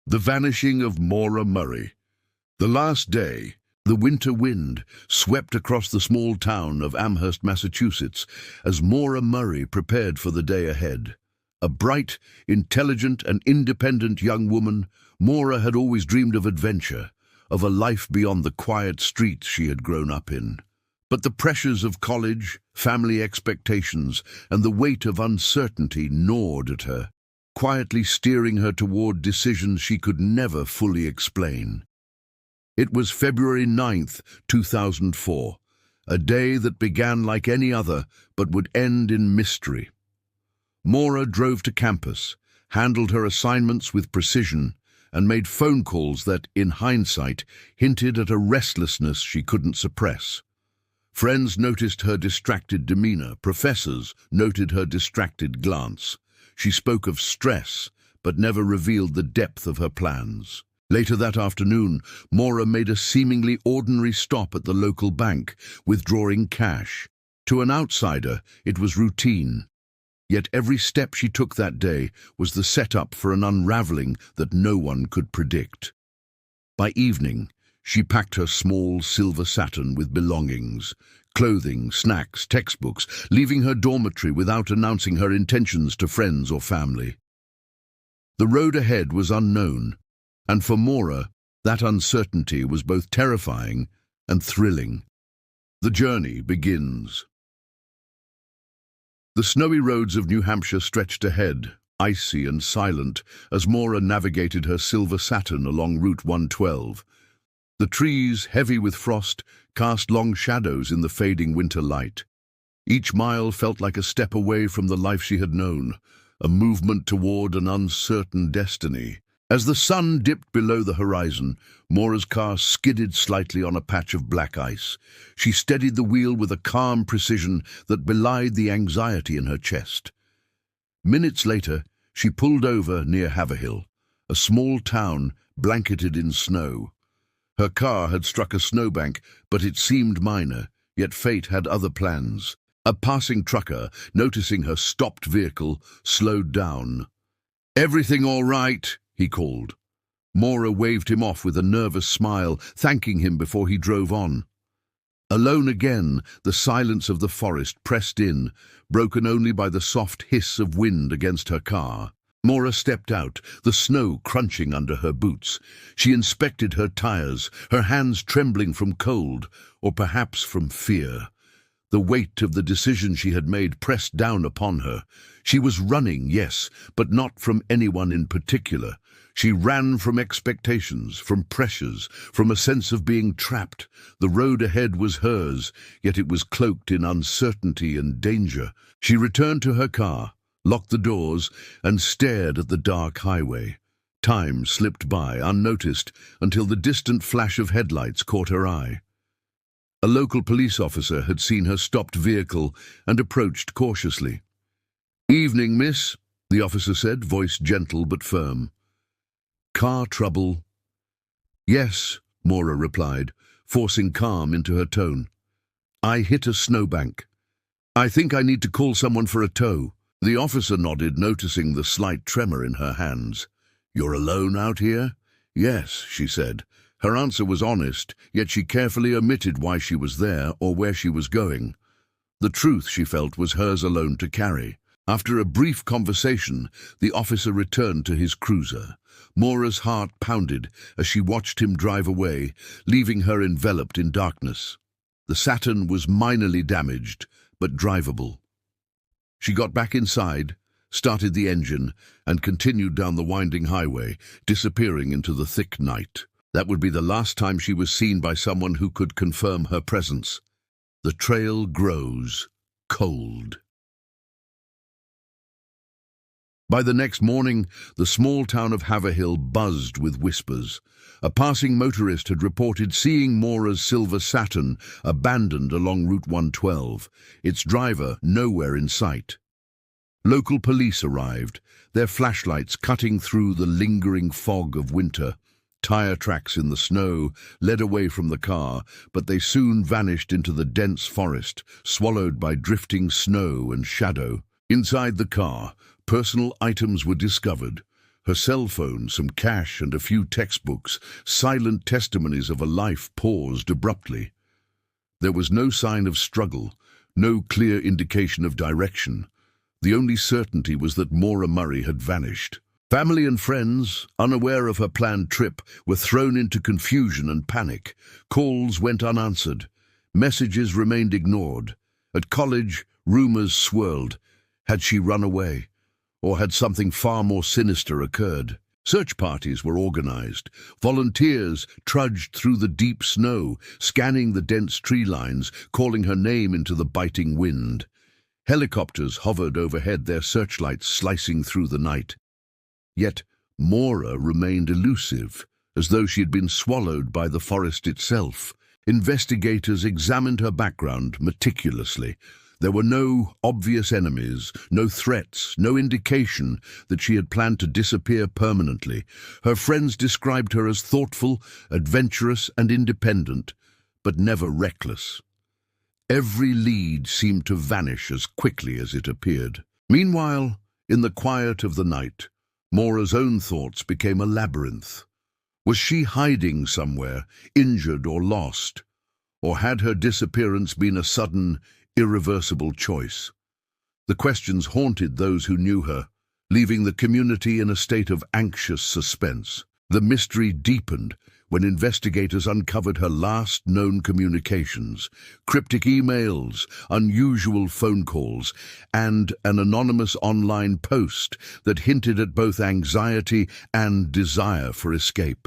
The vanishing of Maura Murray. The last day, the winter wind swept across the small town of Amherst, Massachusetts, as Maura Murray prepared for the day ahead. A bright, intelligent, and independent young woman, Maura had always dreamed of adventure, of a life beyond the quiet streets she had grown up in. But the pressures of college, family expectations, and the weight of uncertainty gnawed at her, quietly steering her toward decisions she could never fully explain. It was February 9th, 2004, a day that began like any other but would end in mystery. Maura drove to campus, handled her assignments with precision, and made phone calls that, in hindsight, hinted at a restlessness she couldn't suppress. Friends noticed her distracted demeanor. Professors noted her distracted glance. She spoke of stress, but never revealed the depth of her plans. Later that afternoon, Maura made a seemingly ordinary stop at the local bank, withdrawing cash. To an outsider, it was routine. Yet every step she took that day was the setup for an unraveling that no one could predict. By evening, she packed her small silver Saturn with belongings, clothing, snacks, textbooks, leaving her dormitory without announcing her intentions to friends or family. The road ahead was unknown, and for Maura, that uncertainty was both terrifying and thrilling. The journey begins. The snowy roads of New Hampshire stretched ahead, icy and silent, as Maura navigated her silver Saturn along Route 112. The trees, heavy with frost, cast long shadows in the fading winter light. Each mile felt like a step away from the life she had known, a movement toward an uncertain destiny. As the sun dipped below the horizon, Maura's car skidded slightly on a patch of black ice. She steadied the wheel with a calm precision that belied the anxiety in her chest. Minutes later, she pulled over near Haverhill, a small town blanketed in snow. Her car had struck a snowbank, but it seemed minor, yet fate had other plans. A passing trucker, noticing her stopped vehicle, slowed down. "Everything all right?" he called. Maura waved him off with a nervous smile, thanking him before he drove on. Alone again, the silence of the forest pressed in, broken only by the soft hiss of wind against her car. Maura stepped out, the snow crunching under her boots. She inspected her tires, her hands trembling from cold, or perhaps from fear. The weight of the decision she had made pressed down upon her. She was running, yes, but not from anyone in particular. She ran from expectations, from pressures, from a sense of being trapped. The road ahead was hers, yet it was cloaked in uncertainty and danger. She returned to her car, locked the doors, and stared at the dark highway. Time slipped by, unnoticed, until the distant flash of headlights caught her eye. A local police officer had seen her stopped vehicle and approached cautiously. "Evening, miss," the officer said, voice gentle but firm. "Car trouble?" "Yes," Maura replied, forcing calm into her tone. "I hit a snowbank. I think I need to call someone for a tow." The officer nodded, noticing the slight tremor in her hands. "You're alone out here?" "Yes," she said. Her answer was honest, yet she carefully omitted why she was there or where she was going. The truth, she felt, was hers alone to carry. After a brief conversation, the officer returned to his cruiser. Maura's heart pounded as she watched him drive away, leaving her enveloped in darkness. The Saturn was minorly damaged, but drivable. She got back inside, started the engine, and continued down the winding highway, disappearing into the thick night. That would be the last time she was seen by someone who could confirm her presence. The trail grows cold. By the next morning, the small town of Haverhill buzzed with whispers. A passing motorist had reported seeing Maura's silver Saturn abandoned along Route 112, its driver nowhere in sight. Local police arrived, their flashlights cutting through the lingering fog of winter. Tire tracks in the snow led away from the car, but they soon vanished into the dense forest, swallowed by drifting snow and shadow. Inside the car, personal items were discovered: Her cell phone, some cash, and a few textbooks, silent testimonies of a life paused abruptly. There was no sign of struggle, no clear indication of direction. The only certainty was that Maura Murray had vanished. Family and friends, unaware of her planned trip, were thrown into confusion and panic. Calls went unanswered. Messages remained ignored. At college, rumors swirled. Had she run away? Or had something far more sinister occurred? Search parties were organized. Volunteers trudged through the deep snow, scanning the dense tree lines, calling her name into the biting wind. Helicopters hovered overhead, their searchlights slicing through the night. Yet Maura remained elusive, as though she had been swallowed by the forest itself. Investigators examined her background meticulously. There were no obvious enemies, no threats, no indication that she had planned to disappear permanently. Her friends described her as thoughtful, adventurous, and independent, but never reckless. Every lead seemed to vanish as quickly as it appeared. Meanwhile, in the quiet of the night, Maura's own thoughts became a labyrinth. Was she hiding somewhere, injured or lost? Or had her disappearance been a sudden, irreversible choice? The questions haunted those who knew her, leaving the community in a state of anxious suspense. The mystery deepened when investigators uncovered her last known communications, cryptic emails, unusual phone calls, and an anonymous online post that hinted at both anxiety and desire for escape.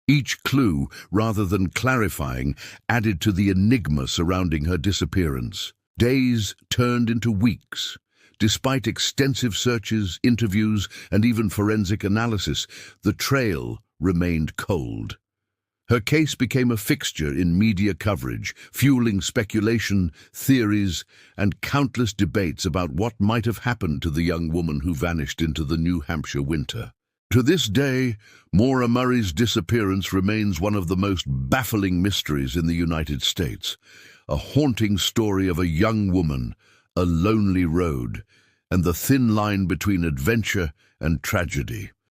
Each clue, rather than clarifying, added to the enigma surrounding her disappearance. Days turned into weeks. Despite extensive searches, interviews, and even forensic analysis, the trail remained cold. Her case became a fixture in media coverage, fueling speculation, theories, and countless debates about what might have happened to the young woman who vanished into the New Hampshire winter. To this day, Maura Murray's disappearance remains one of the most baffling mysteries in the United States. A haunting story of a young woman, a lonely road, and the thin line between adventure and tragedy.